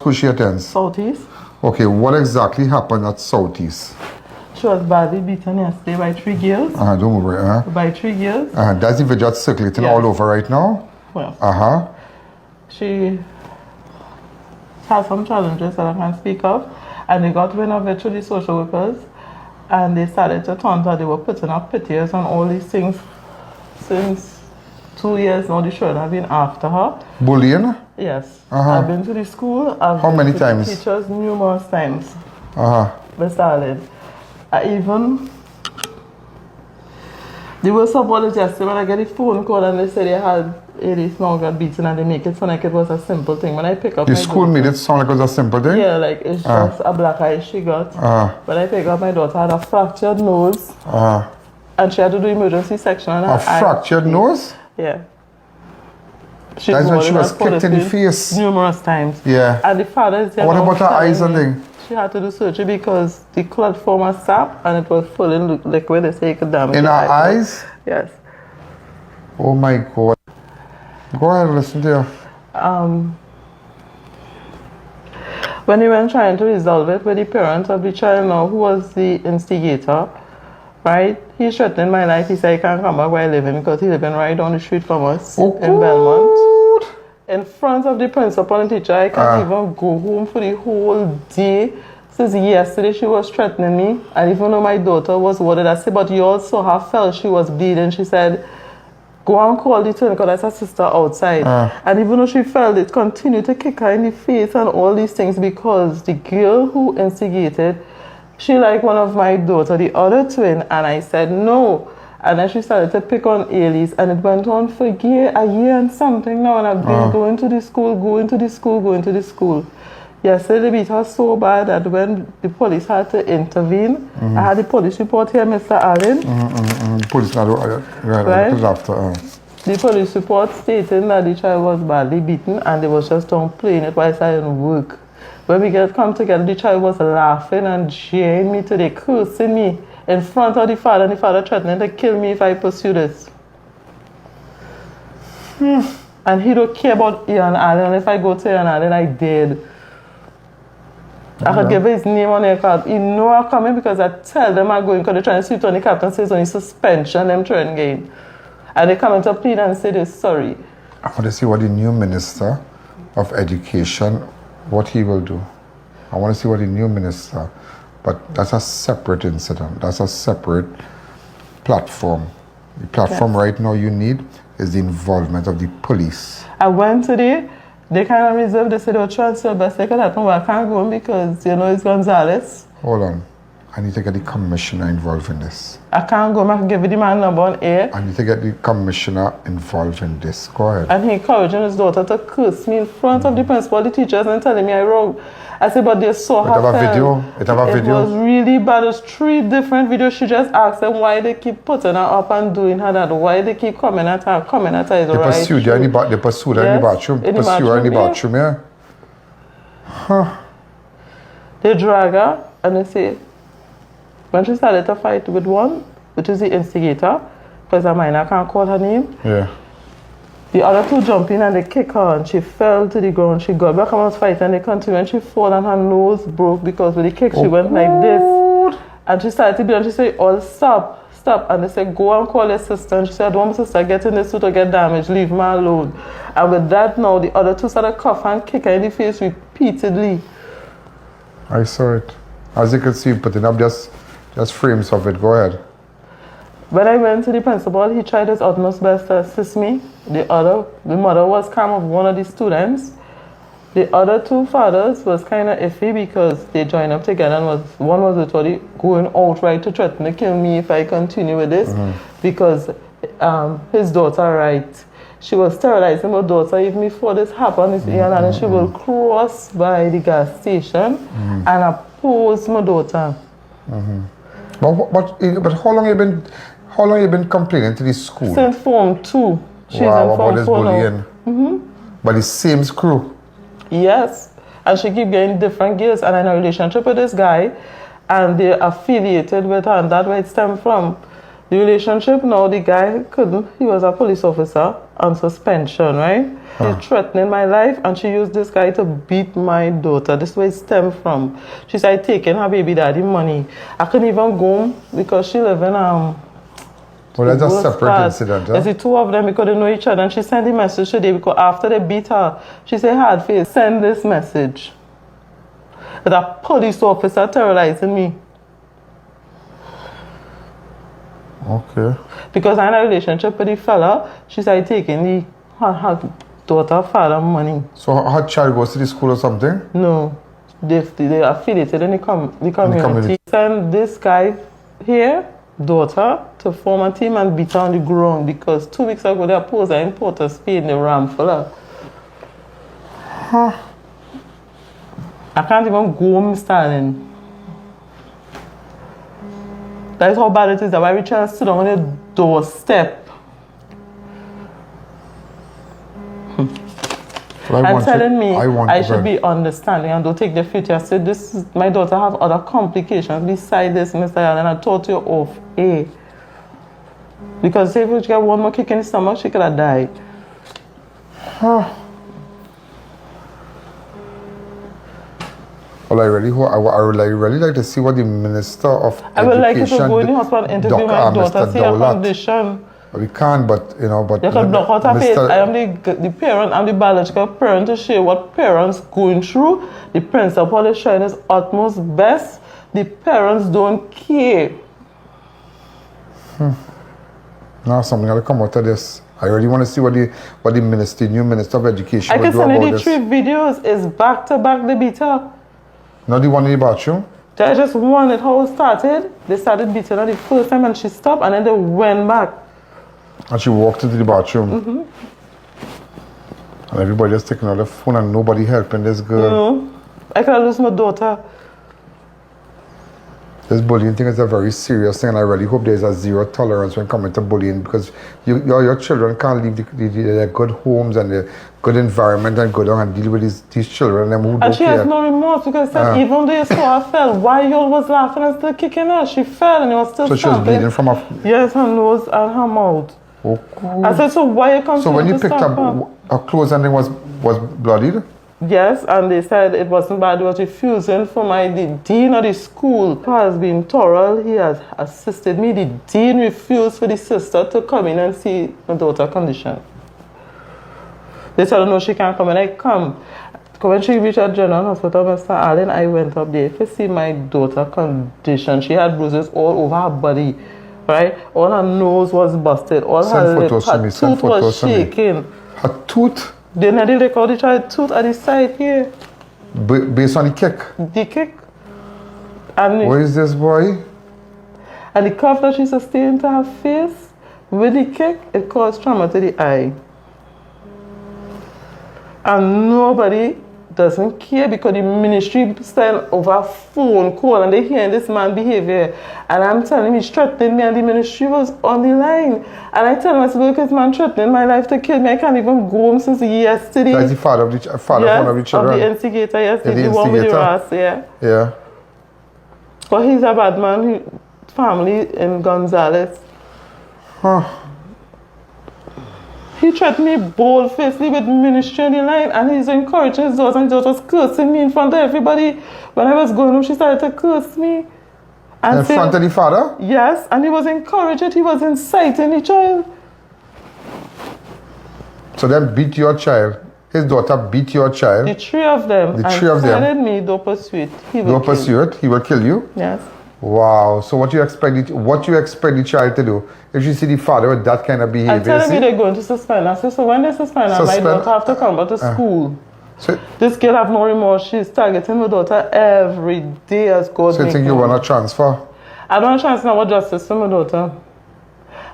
Who she attends? Southeast. Okay, what exactly happened at Southeast? She was badly beaten yesterday by 3 girls. Don't move right. By 3 girls. That's the video circulating all over right now? Well. She has some challenges that I can't speak of. And they got wind of it through the social workers. And they started to taunt her. They were putting up pictures on all these things since 2 years now. They should have been after her. Bullying? Yes. I've been to the school. How many times? The teachers numerous times. They started. There was somebody yesterday when I get a phone call and they said they had Aries now got beaten and they make it sound like it was a simple thing. When I pick up the school made it sound like it was a simple thing? Yeah, like it's just a black eye she got. When I pick up my daughter had a fractured nose. And she had to do emergency section on her eye. Fractured nose? Yeah. That's when she was kicked in the face. Numerous times. Yeah. And the father is what about her eyes and thing? She had to do surgery because the clot formed a sap and it was full in liquid. They say it could damage in her eyes? Yes. Oh my God. Go ahead, listen to you. When we went trying to resolve it with the parents of the child now, who was the instigator, right? He threatened my life. He said he can't come back where I live in because he living right down the street from us in Belmont. In front of the principal and teacher, I can't even go home for the whole day. Since yesterday, she was threatening me. And even though my daughter was warded, I said, but you also have felt she was bleeding. She said, go and call the clinic, that's her sister outside. And even though she felt it, continued to kick her in the face and all these things because the girl who instigated, she liked one of my daughter, the other twin, and I said no. And then she started to pick on Ailey's, and it went on for a year and something now, and I've been going to the school. Yesterday they beat her so bad that when the police had to intervene, I had the police report here, Mr. Allen. The police right? After, The police report stating that the child was badly beaten and they was just playing it while I didn't work. When we come together, the child was laughing and jeering me today, cursing me in front of the father, and the father threatening to kill me if I pursue this. And he don't care about I.A.N. Allen. If I go to I.A.N. Allen, I dead. I could give his name on their card. He know I'm coming because I tell them I'm going because they're trying to suit on the captain says on his suspension, them trying again. And they come into plead and say they're sorry. I want to see what the new Minister of Education, what he will do. I want to see what the new minister, but that's a separate incident. That's a separate platform. The platform right now you need is the involvement of the police. I went today, they kind of reserved, they said they'll transfer best they could happen, but I can't go because, it's Gonzalez. Hold on. I need to get the commissioner involved in this. I can't go, I can give you the man number on air. I need to get the commissioner involved in this. Go ahead. And he encouraging his daughter to curse me in front of the principal, the teachers, and telling me I wrong. I said, but they saw her. It was really bad. It was 3 different videos. She just asked them why they keep putting her up and doing her that. Why they keep coming at her is they right. Pursued her in the bathroom. Pursue her in the bathroom, yeah. They drag her and they say, when she started to fight with one, which is the instigator, because I can't call her name. Yeah. The other 2 jump in and they kick her and she fell to the ground. She got back and was fighting and they continued and she fell and her nose broke because with the kick she went like this. And she started to beat and she said, oh, stop. And they said, go and call your sister. And she said, I don't want my sister get in this suit or get damaged. Leave me alone. And with that now, the other 2 started cuff and kick her in the face repeatedly. I saw it. As you can see, putting up just frames of it. Go ahead. When I went to the principal, he tried his utmost best to assist me. The mother was calm of one of the students. The other 2 fathers was kind of iffy because they joined up together and one was literally going outright to threaten to kill me if I continue with this because his daughter, right, she was sterilizing my daughter even before this happened. And she will cross by the gas station and oppose my daughter. But how long have you been complaining to this school? Since Form 2. She's in Form 4 now. But the same crew? Yes. And she keep getting different girls and in a relationship with this guy and they're affiliated with her and that's where it stemmed from. The relationship now, the guy he was a police officer on suspension, right? She's threatening my life, and she used this guy to beat my daughter. This is where it stemmed from. She started taking her baby daddy money. I couldn't even go because she live in Well, that's a separate incident, huh? The two of them, because they know each other, and she sent a message today because after they beat her, she said, hard face, send this message. That a police officer terrorizing me. Okay. Because I'm in a relationship with the fella, she started taking her daughter father money. So her child goes to the school or something? No. They are affiliated in the community. Send this guy here, daughter, to form a team and beat her on the ground because 2 weeks ago they opposed her in Port of Spain, the ram for her. I can't even go home standing. That is how bad it is. That why we try to sit down on your doorstep. Well, and telling me I should be understanding and don't take the future. I said, this is, my daughter have other complications beside this, Mr. Allen. I told you off air. Because if she got one more kick in the stomach, she could have died. Well, I would really like to see what the Minister of Education... I would like you to go in the hospital and interview my daughter, see her condition. We can't, but, you know, but... You can block out her face. I am the parent, I'm the biological parent to share what parents going through. The principal is trying his utmost best. The parents don't care. Now something will come out of this. I really want to see what the new Minister of Education will do about this. I can send you the 3 videos. It's back to back the beater. Not the one in the bathroom? I just wanted how it started. They started beating her the first time and she stopped and then they went back. And she walked into the bathroom? Mm-hmm. And everybody just taking out the phone and nobody helping this girl? No. I could have lost my daughter. This bullying thing is a very serious thing and I really hope there's a zero tolerance when it comes to bullying because your children can't leave their good homes and their good environment and go down and deal with these children and who don't care. And she has no remorse because even though you saw her fell, why you was laughing and still kicking her? She fell and it was still so she was bleeding from her... Yes, her nose and her mouth. Oh, cool. I said, so why you continue to stop her? So when you picked up her clothes and it was bloodied? Yes, and they said it wasn't bad. It was refusing for the dean of the school who has been thorough. He has assisted me. The dean refused for the sister to come in and see my daughter's condition. They said, no, she can't come. And I come. When she reached at General Hospital, Mr. Allen, I went up there to see my daughter's condition. She had bruises all over her body, right? All her nose was busted. All her lips, her tooth was shaking. Her tooth? They nearly recorded the child tooth at the side here. Based on the kick? The kick. And what is this, boy? And the cuff that she sustained to her face, with the kick, it caused trauma to the eye. And nobody doesn't care because the ministry send over phone call and they hear this man's behavior. And I'm telling him he's threatening me and the ministry was on the line. And I tell him, I said, look, this man threatening my life to kill me. I can't even go home since yesterday. That's the father of the one of the children? Of the instigator, yes. Yeah, the one with the ras, yeah. Yeah. But he's a bad man. Family in Gonzales. He threatened me bold-facedly with ministry on the line and he's encouraging his daughter and his daughter was cursing me in front of everybody. When I was going home, she started to curse me. And in front of the father? Yes, and he was encouraging, he was inciting the child. So then beat your child. His daughter beat your child. The 3 of them. The 3 of them. And me, don't pursue it. He will pursue it? He will kill you? Yes. Wow. So what you expect the child to do if you see the father with that kind of behavior? I'm telling me they're going to suspend her. So when they suspend her, my daughter have to come back to school. So this girl have no remorse. She's targeting my daughter every day as God. So you think you want to transfer? I don't want to transfer. I want justice for my daughter.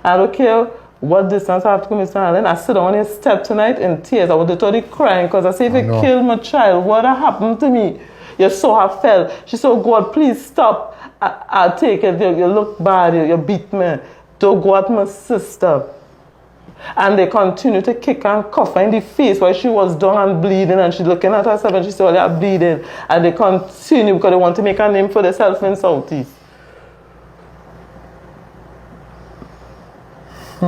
I don't care what distance I have to come, Mr. Allen. I sit down on his step tonight in tears. I was totally crying because I say, if you kill my child, what happened to me? You saw her fell. She said, God, please stop. I'll take it. You look bad. You beat me. Don't go at my sister. And they continue to kick and cuff her in the face while she was down and bleeding. And she's looking at herself and she said, well, they're bleeding. And they continue because they want to make a name for themselves in Southeast.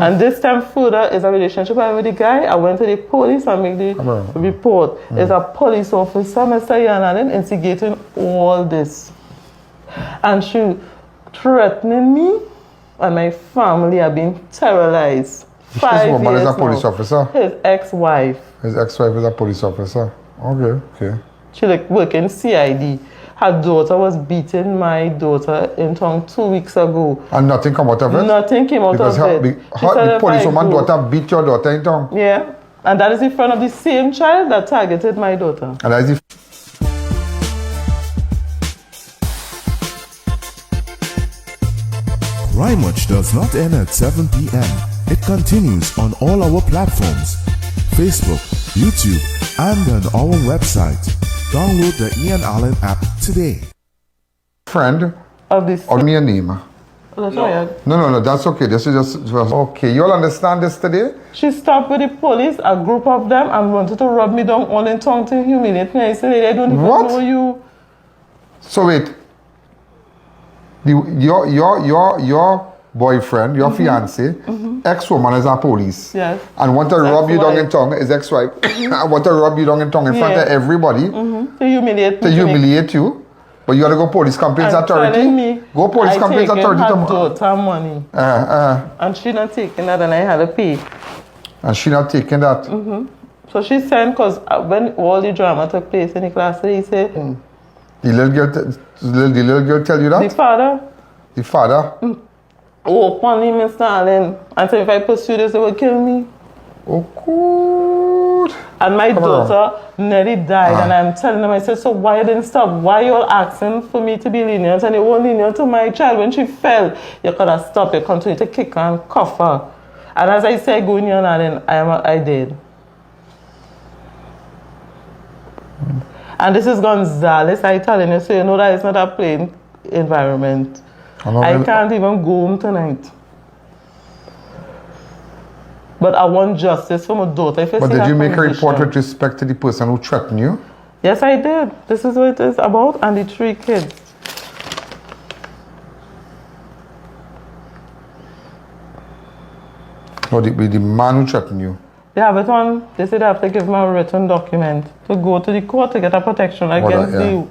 And this time further is a relationship I have with the guy. I went to the police and made the report. It's a police officer, Mr. I.A.N, instigating all this. And she threatening me and my family are being terrorized. 5 This woman years is a police now. officer? His ex-wife. His ex-wife is a police officer. Okay. She like working CID. Her daughter was beating my daughter in town 2 weeks ago. And nothing come out of it? Nothing came out because of it. The policewoman daughter beat your daughter in town? Yeah. And that is in front of the same child that targeted my daughter. And that is the Crime Watch does not end at 7 p.m. It continues on all our platforms, Facebook, YouTube, and on our website. Download the I.A.N app today. friend Of this. or me a name? No, that's okay. This is just okay. You all understand this today? She stopped with the police, a group of them, and wanted to rub me down all in tongue to humiliate me. I said, I don't even know you. So wait. Your boyfriend, your fiance, ex-woman is a police. Yes. And want to rub you down in tongue, is ex-wife. And want to rub you down in tongue in front of everybody. To humiliate me. To humiliate you. But you gotta go police complaints And authority. telling me Go police complaints authority. I taken her daughter money. And she not taking that and I had to pay. And she not taking that. So she said, because when all the drama took place in the class, he said, The little girl tell you that? the father, The father? openly, Mr. Allen, and said if I pursue this, they will kill me. Oh, good. And my daughter nearly died, and I'm telling them, I said, so why you didn't stop? Why you all asking for me to be lenient? And they were lenient to my child. When she fell, you could have stopped. You continued to kick her and cuff her. And as I said, going on, and I did. And this is Gonzales, I telling you, so you know that it's not a plain environment. I can't even go home tonight. But I want justice for my daughter. But did you make a report with respect to the person who threatened you? Yes, I did. This is what it is about, and the 3 kids. No, the man who threatened you. They have it on, they said they have to give me a written document to go to the court to get a protection against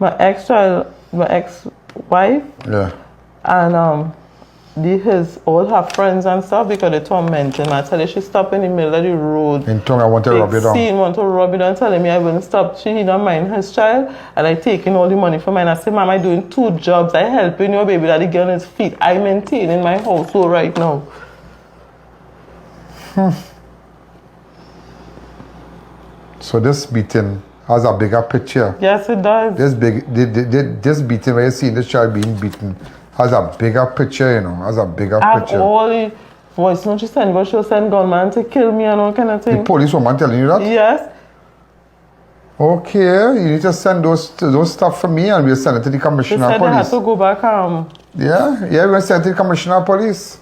my ex-wife. Yeah. And all her friends and stuff, because they tormented me. I tell her she stopped in the middle of the road. In tongue, I want to rub you down. Want to rub you down, telling me I wouldn't stop. She don't mind his child, and I taking all the money from her. And I said, Mom, I doing 2 jobs. I helping your baby daddy get on his feet. I maintaining my household right now. So this beating has a bigger picture. Yes, it does. This beating where you see this child being beaten has a bigger picture, you know, has a bigger picture. All the voice note she send, but she'll send gunman to kill me and all kind of thing. The police woman telling you that? Yes. Okay, you need to send those stuff for me and we'll send it to the commissioner of They said police. they had to go back Yeah, we'll send it to the commissioner of police.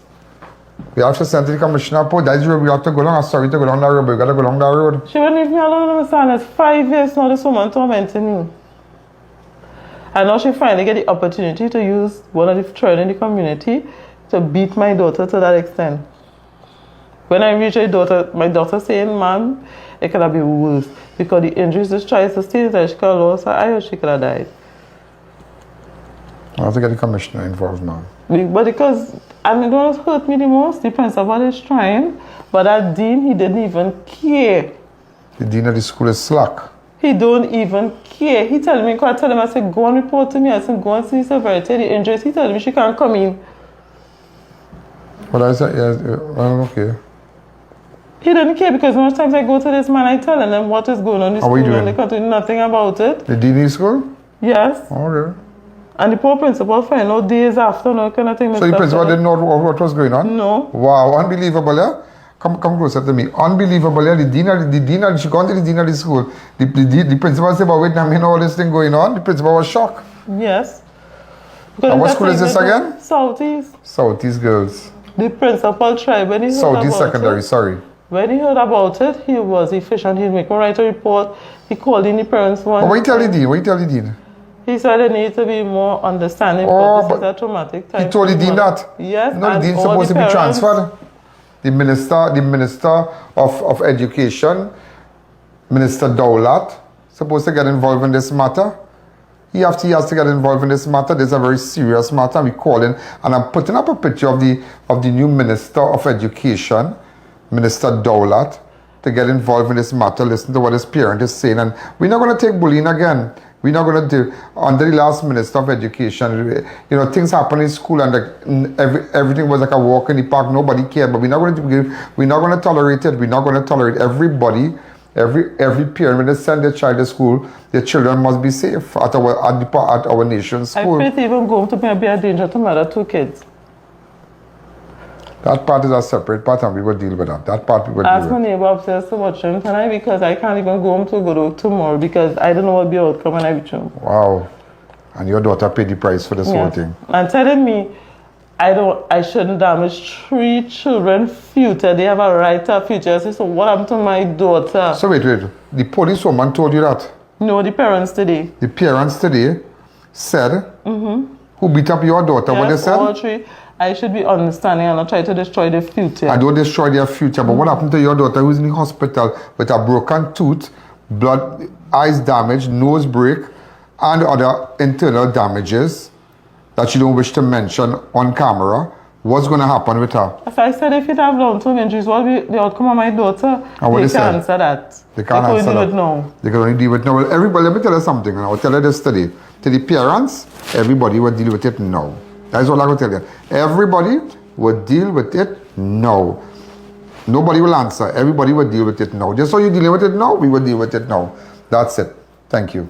We have to send to the commissioner of police. That's where we have to go along. I'm sorry to go down that road, but we got to go along that road. She wouldn't leave me alone, understand. It's 5 years now this woman tormenting me. And now she finally get the opportunity to use one of the children in the community to beat my daughter to that extent. When I reach my daughter saying, Mom, it could have been worse. Because the injuries this child sustained, she could have lost her eye or she could have died. I have to get the commissioner involved now. But because, and it was hurt me the most, the principal is trying, but that dean, he didn't even care. The dean of the school is slack. He don't even care. He tell me, I tell him, I said, go and report to me. I said, go and see the severity of the injuries. He tell me she can't come in. But I said, yeah, well, okay. He didn't care because most times I go to this man, I tell him what is going on in the school and they can't do nothing about it. The dean of the school? Yes. Okay. And the poor principal find out days after, no kind of thing. So the principal didn't know what was going on? No. Wow, unbelievable, yeah? Come closer to me. Unbelievable, yeah? She gone to the dean of the school. The principal said, but wait, now you know all this thing going on. The principal was shocked. Yes. And what school is this again? Southeast. Southeast Girls. The principal tried when he heard Southeast about Secondary, it. sorry. When he heard about it, he was efficient. He make me write a report. He called in the parents one. But what you tell the dean? What you tell the dean? He said they need to be more understanding, but this is a traumatic time. He told the dean that? Yes. No, the dean's supposed to be transferred. the minister of education, Minister Dowlat, supposed to get involved in this matter. He has to get involved in this matter. This is a very serious matter. We calling, and I'm putting up a picture of the new Minister of Education, Minister Dowlat, to get involved in this matter. Listen to what his parent is saying, and we're not going to take bullying again. We're not going to do, under the last Minister of Education, you know, things happen in school and everything was like a walk in the park. Nobody cared, but we're not going to tolerate it. We're not going to tolerate everybody. Every parent, when they send their child to school, their children must be safe at our nation's school. I feel even going to be a danger to my other 2 kids. That part is a separate part, and we will deal with that. That part we will deal with. Ask my neighbor upstairs to watch him tonight because I can't even go home to go to tomorrow because I don't know what will be outcome when I reach home. Wow. And your daughter paid the price for this whole thing. And telling me I shouldn't damage 3 children's future. They have a right to a future. I say, so what happened to my daughter? So wait. The police woman told you that? No, the parents today. The parents today said, who beat up your daughter? Yes, what they said? All 3. I should be understanding and not try to destroy their future. I don't destroy their future, but what happened to your daughter who's in the hospital with a broken tooth, blood, eyes damaged, nose break, and other internal damages that you don't wish to mention on camera? What's going to happen with her? As I said, if it have long-term injuries, what will be the outcome of my daughter? They can't answer that. They can't answer that. They can only deal with it now. Well, everybody, let me tell you something, and I'll tell you this today. To the parents, everybody will deal with it now. That's all I will tell you. Everybody will deal with it now. Nobody will answer. Everybody will deal with it now. Just so you're dealing with it now, we will deal with it now. That's it. Thank you.